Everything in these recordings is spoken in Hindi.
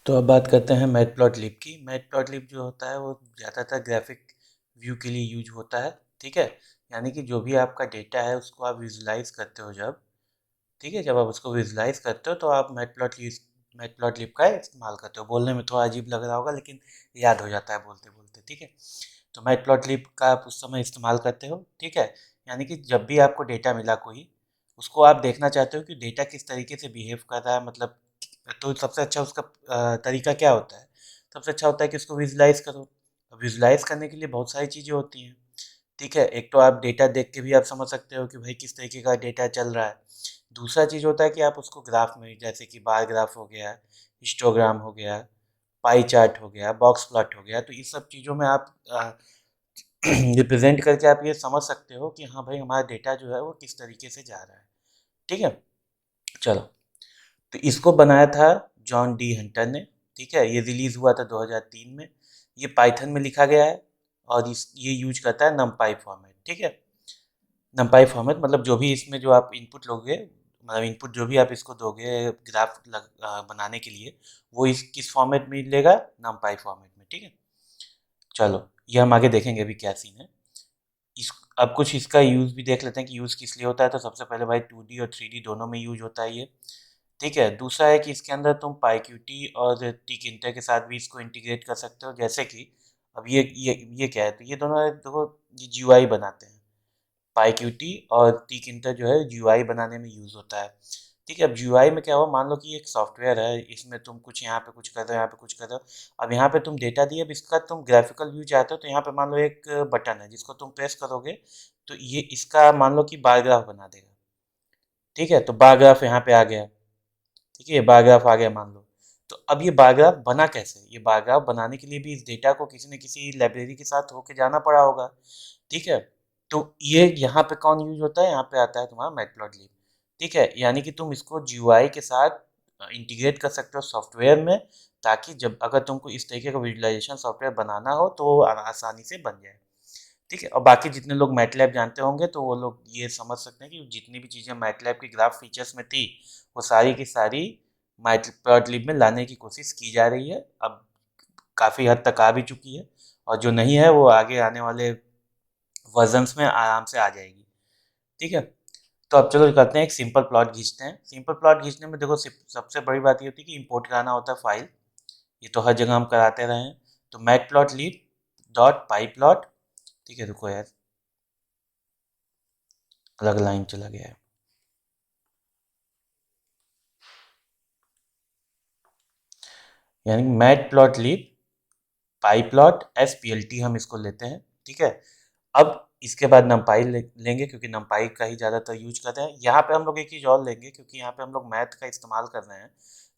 तो अब बात करते हैं मैटप्लॉटलिब की। मैटप्लॉटलिब जो होता है वो ज़्यादातर ग्राफिक व्यू के लिए यूज होता है। ठीक है, यानी कि जो भी आपका डेटा है उसको आप विजुलाइज करते हो जब, ठीक है, जब आप उसको विजुलाइज करते हो तो आप मैटप्लॉटलिब का इस्तेमाल करते हो। बोलने में थोड़ा अजीब लग रहा होगा लेकिन याद हो जाता है बोलते बोलते। ठीक है, तो मैटप्लॉटलिब का आप उस समय इस्तेमाल करते हो। ठीक है, यानी कि जब भी आपको डेटा मिला कोई, उसको आप देखना चाहते हो कि डेटा किस तरीके से बिहेव कर रहा है, मतलब तो सबसे अच्छा उसका तरीका क्या होता है। सबसे अच्छा होता है कि उसको विजुलाइज करो। विजुलाइज करने के लिए बहुत सारी चीज़ें होती हैं। ठीक है, एक तो आप डेटा देख के भी आप समझ सकते हो कि भाई किस तरीके का डेटा चल रहा है। दूसरा चीज़ होता है कि आप उसको ग्राफ में, जैसे कि बार ग्राफ हो गया, हिस्टोग्राम हो गया, पाई चार्ट हो गया, बॉक्स प्लॉट हो गया, तो इस सब चीज़ों में आप रिप्रेजेंट करके आप ये समझ सकते हो कि हाँ भाई हमारा डेटा जो है वो किस तरीके से जा रहा है। ठीक है, चलो, तो इसको बनाया था जॉन डी हंटर ने। ठीक है, ये रिलीज़ हुआ था 2003 में। ये पाइथन में लिखा गया है और ये यूज करता है नमपाई फॉर्मेट। ठीक है, नमपाई फॉर्मेट मतलब जो भी इसमें जो आप इनपुट लोगे, मतलब इनपुट जो भी आप इसको दोगे बनाने के लिए, वो इस किस फॉर्मेट में मिलेगा, नमपाई फॉर्मेट में। ठीक है, चलो, ये हम आगे देखेंगे अभी क्या सीन है। इस अब कुछ इसका यूज़ भी देख लेते हैं कि यूज़ किस लिए होता है। तो सबसे पहले भाई 2D और 3D दोनों में यूज होता है ये। ठीक है, दूसरा है कि इसके अंदर तुम पाईक्यूटी और टिक के साथ भी इसको इंटीग्रेट कर सकते हो। जैसे कि अब ये क्या है, तो ये दोनों देखो, ये जीयूआई बनाते हैं। पाईक्यूटी और टिक जो है जीयूआई बनाने में यूज़ होता है। ठीक है, अब जीयूआई में क्या हुआ, मान लो कि एक सॉफ्टवेयर है, इसमें तुम कुछ यहाँ पे कुछ कर रहे हो, यहाँ पे कुछ कर रहे हो। अब यहाँ पे तुम डेटा दिए, अब इसका तुम ग्राफिकल व्यू चाहते हो, तो यहाँ पे मान लो एक बटन है जिसको तुम प्रेस करोगे तो ये इसका मान लो कि बार ग्राफ बना देगा। ठीक है, तो बार ग्राफ यहाँ पे आ गया। ठीक है, ये बार ग्राफ आ गया मान लो। तो अब ये बार ग्राफ बना कैसे, ये बार ग्राफ बनाने के लिए भी इस डेटा को किसी न किसी लाइब्रेरी के साथ होके जाना पड़ा होगा। ठीक है, तो ये यहाँ पे कौन यूज होता है, यहाँ पे आता है तुम्हारा मैटप्लॉटलिब। ठीक है, यानी कि तुम इसको जीयूआई के साथ इंटीग्रेट कर सकते हो सॉफ्टवेयर में, ताकि जब अगर तुमको इस तरीके का विजुअलाइजेशन सॉफ्टवेयर बनाना हो तो वो आसानी से बन जाए। ठीक है, और बाकी जितने लोग मैटलैब जानते होंगे तो वो लोग ये समझ सकते हैं कि जितनी भी चीज़ें मैटलैब की ग्राफ फीचर्स में थी, वो सारी की सारी मैटप्लॉटलिब में लाने की कोशिश की जा रही है। अब काफ़ी हद तक आ भी चुकी है, और जो नहीं है वो आगे आने वाले वर्जन्स में आराम से आ जाएगी। ठीक है, तो अब चलो करते हैं, एक सिंपल प्लॉट खींचते हैं। सिंपल प्लॉट खींचने में देखो सबसे बड़ी बात ये होती है कि इंपोर्ट कराना होता है फाइल। ये तो हर जगह हम कराते रहे हैं। तो मैटप्लॉटलिब डॉट पाई प्लॉट। ठीक है, रुको यार, अलग लाइन चला गया है। यानी मैटप्लॉटलिब पाई प्लॉट एसपीएलटी हम इसको लेते हैं। ठीक है, अब इसके बाद नमपाई लेंगे क्योंकि नमपाई का ही ज़्यादातर यूज करते हैं। यहाँ पे हम लोग एक चीज़ और लेंगे क्योंकि यहाँ पे हम लोग मैथ का इस्तेमाल कर रहे हैं,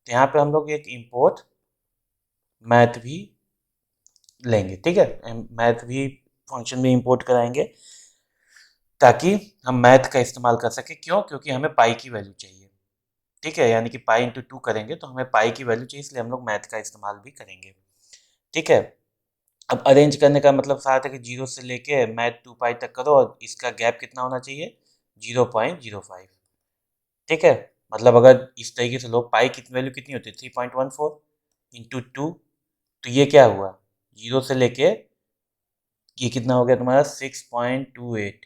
तो यहाँ पे हम लोग एक इम्पोर्ट मैथ भी लेंगे। ठीक है, मैथ भी फंक्शन में इंपोर्ट कराएंगे ताकि हम मैथ का इस्तेमाल कर सकें। क्यों, क्योंकि हमें पाई की वैल्यू चाहिए। ठीक है, यानी कि पाई इंटू 2 करेंगे तो हमें पाई की वैल्यू चाहिए, इसलिए हम लोग मैथ का इस्तेमाल भी करेंगे। ठीक है, अब अरेंज करने का मतलब साथ है कि 0 से लेके मैथ 2 पाई तक करो और इसका गैप कितना होना चाहिए, 0.05। ठीक है, मतलब अगर इस तरीके से लो, पाई की वैल्यू कितनी होती है, 3.14 इंटू 2, तो ये क्या हुआ, 0 से लेके ये कितना हो गया तुम्हारा 6.28।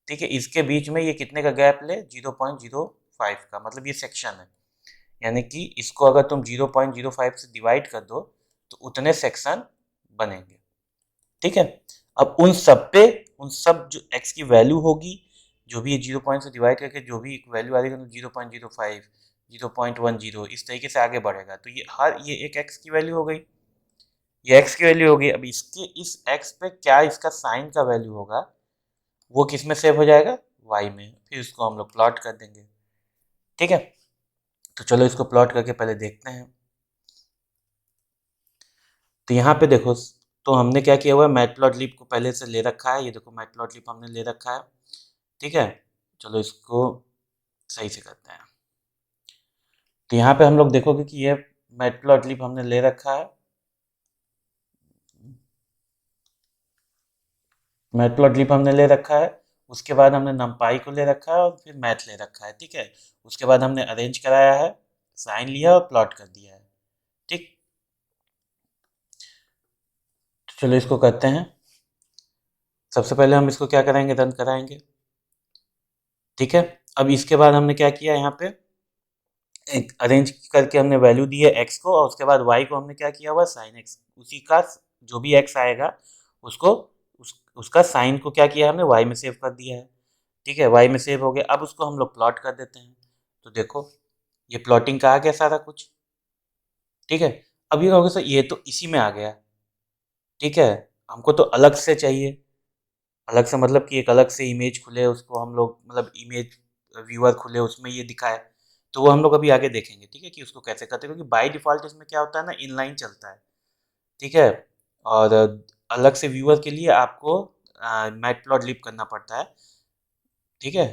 ठीक है, इसके बीच में ये कितने का गैप ले, 0.05 का, मतलब ये सेक्शन है। यानी कि इसको अगर तुम 0.05 से डिवाइड कर दो तो उतने सेक्शन बनेंगे। ठीक है, अब उन सब जो x की वैल्यू होगी, जो भी 0 से डिवाइड करके जो भी वैल्यू आ रही है, 0.05, 0.10, इस तरीके से आगे बढ़ेगा। तो ये एक x की वैल्यू हो गई, ये x की वैल्यू हो गई। अब इसके इस x पे क्या इसका साइन का वैल्यू होगा, वो किस में सेव हो जाएगा, y में, फिर इसको हम लोग प्लॉट कर देंगे। ठीक है, तो चलो इसको प्लॉट करके पहले देखते हैं। तो यहाँ पे देखो, तो हमने क्या किया हुआ है, मैटप्लॉटलिब को पहले से ले रखा है। ये देखो मैटप्लॉटलिब हमने ले रखा है। ठीक है, चलो इसको सही से करते हैं। तो यहाँ पे हम लोग देखोगे कि ये मैटप्लॉटलिब हमने ले रखा है। मैटप्लॉटलिब हमने ले रखा है, उसके बाद हमने नमपाई को ले रखा है और फिर मैथ ले रखा है। ठीक है, उसके बाद हमने अरेंज कराया है, साइन लिया और प्लॉट कर दिया है। ठीक, चलो इसको करते हैं। सबसे पहले हम इसको क्या कराएंगे, रन कराएंगे। ठीक है, अब इसके बाद हमने क्या किया, यहाँ पे एक अरेंज करके हमने वैल्यू दी है एक्स को, और उसके बाद वाई को हमने क्या किया हुआ, साइन एक्स, उसी का जो भी एक्स आएगा उसको उसका साइन को क्या किया हमने, वाई में सेव कर दिया है। ठीक है, वाई में सेव हो गया। अब उसको हम लोग प्लॉट कर देते हैं। तो देखो ये प्लॉटिंग का आ गया सारा कुछ। ठीक है, अब ये होगा सर, ये तो इसी में आ गया। ठीक है, हमको तो अलग से चाहिए। अलग से मतलब कि एक अलग से इमेज खुले, उसको हम लोग मतलब इमेज व्यूअर खुले, उसमें ये दिखाए। तो वो हम लोग अभी आगे देखेंगे। ठीक है, कि उसको कैसे करते हैं, क्योंकि बाय डिफ़ॉल्ट इसमें क्या होता है ना, इनलाइन चलता है। ठीक है, और अलग से व्यूअर के लिए आपको मैटप्लॉटलिब करना पड़ता है। ठीक है,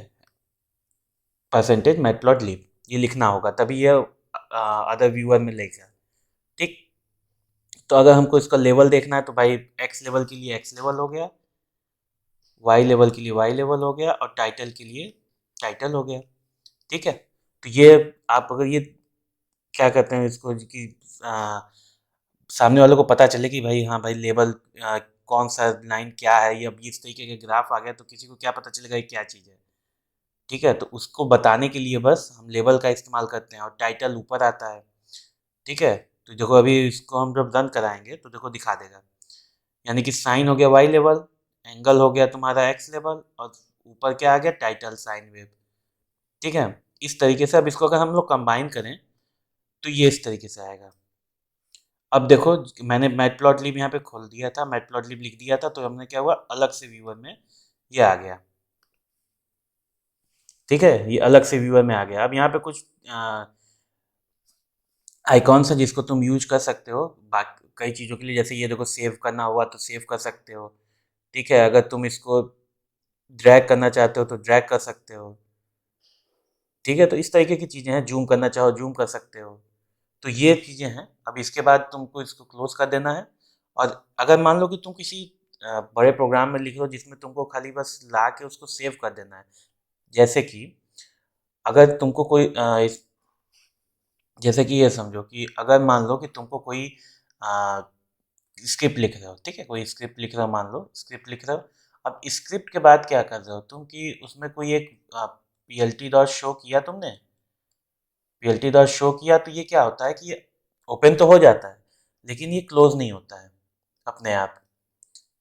परसेंटेज मैटप्लॉटलिब ये लिखना होगा, तभी ये अदर व्यूअर में लेगा। ठीक, तो अगर हमको इसका लेवल देखना है तो भाई एक्स लेवल के लिए एक्स लेवल हो गया, वाई लेवल के लिए वाई लेवल हो गया, और टाइटल के लिए टाइटल हो गया। ठीक है, तो ये आप अगर ये क्या कहते हैं इसको कि आ, सामने वालों को पता चले कि भाई हाँ भाई लेवल कौन सा लाइन क्या है, ये अब इस तरीके के ग्राफ आ गया तो किसी को क्या पता चलेगा ये क्या चीज़ है। ठीक है, तो उसको बताने के लिए बस हम लेवल का इस्तेमाल करते हैं, और टाइटल ऊपर आता है। ठीक है, तो देखो अभी इसको हम जब रन कराएंगे तो देखो दिखा देगा। यानी कि साइन हो गया वाई लेवल, एंगल हो गया तुम्हारा एक्स लेवल, और ऊपर क्या आ गया, टाइटल साइन वेव। ठीक है, इस तरीके से अब इसको अगर हम लोग कंबाइन करें तो ये इस तरीके से आएगा। अब देखो मैंने मैटप्लॉटलिब यहाँ पे खोल दिया था, मैटप्लॉटलिब लिख दिया था, तो हमने क्या हुआ, अलग से व्यूअर में ये आ गया। ठीक है, ये अलग से व्यूअर में आ गया। अब यहाँ पे कुछ आइकॉन्स है जिसको तुम यूज कर सकते हो बाकी कई चीज़ों के लिए, जैसे ये देखो सेव करना हुआ तो सेव कर सकते हो। ठीक है, अगर तुम इसको ड्रैग करना चाहते हो तो ड्रैग कर सकते हो। ठीक है, तो इस तरीके की चीज़ें हैं, जूम करना चाहो जूम कर सकते हो। तो ये चीज़ें हैं। अब इसके बाद तुमको इसको क्लोज कर देना है। और अगर मान लो कि तुम किसी बड़े प्रोग्राम में लिख लो जिसमें तुमको खाली बस ला के उसको सेव कर देना है, जैसे कि अगर तुमको कोई जैसे कि ये समझो कि अगर मान लो कि तुमको कोई स्क्रिप्ट लिख रहे हो। ठीक है, कोई स्क्रिप्ट लिख रहे हो, मान लो स्क्रिप्ट लिख रहे हो। अब स्क्रिप्ट के बाद क्या कर रहे हो तुम, कि उसमें कोई एक पीएलटी डॉट शो किया तुमने, पीएलटी डॉट शो किया, तो ये क्या होता है कि ये ओपन तो हो जाता है लेकिन ये क्लोज नहीं होता है अपने आप।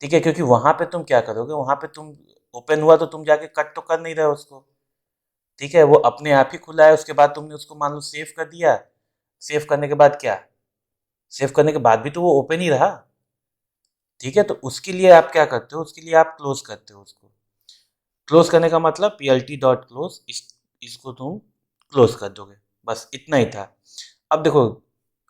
ठीक है, क्योंकि वहां पे तुम क्या करोगे, वहां पे तुम ओपन हुआ तो तुम जाके कट तो कर नहीं रहे हो उसको। ठीक है, वो अपने आप ही खुला है, उसके बाद तुमने उसको मान लो सेव कर दिया। सेव करने के बाद क्या, सेव करने के बाद भी तो वो ओपन ही रहा। ठीक है, तो उसके लिए आप क्या करते हो, उसके लिए आप क्लोज करते हो उसको। क्लोज करने का मतलब P L T dot close, इसको तुम क्लोज कर दोगे। बस इतना ही था। अब देखो,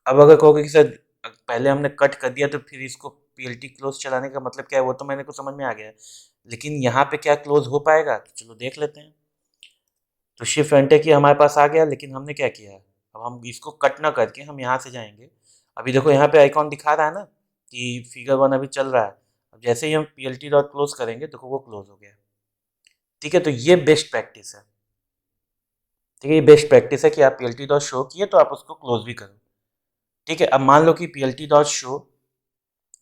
अब अगर कहोगे कि सर पहले हमने कट कर दिया तो फिर इसको पी एल टी क्लोज चलाने का मतलब क्या है, वो तो मैंने को समझ में आ गया है। लेकिन यहाँ पे क्या क्लोज हो पाएगा, तो चलो देख लेते हैं। तो शिफ्ट एंटर की हमारे पास आ गया, लेकिन हमने क्या किया है, अब हम इसको कट ना करके हम यहाँ से जाएंगे। अभी देखो यहाँ पे आइकॉन दिखा रहा है ना कि फिगर वन अभी चल रहा है। अब जैसे ही हम P L T dot close करेंगे, देखो वो क्लोज हो गया। ठीक है, तो ये बेस्ट प्रैक्टिस है। ठीक है, ये बेस्ट प्रैक्टिस है कि आप P L T dot show किए तो आप उसको क्लोज भी करो। ठीक है, अब मान लो कि P L T dot show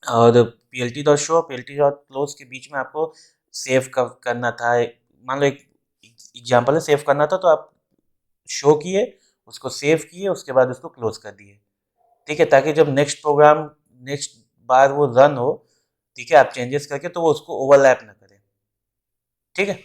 और P L T dot show और P L T dot close के बीच में आपको सेव करना था। मान लो एक एग्जाम्पल है, सेव करना था तो आप शो किए, उसको सेव किए, उसके बाद उसको क्लोज कर दिए। ठीक है, ताकि जब नेक्स्ट प्रोग्राम नेक्स्ट बार वो रन हो, ठीक है, आप चेंजेस करके तो वो उसको ओवरलैप ना करे। ठीक है।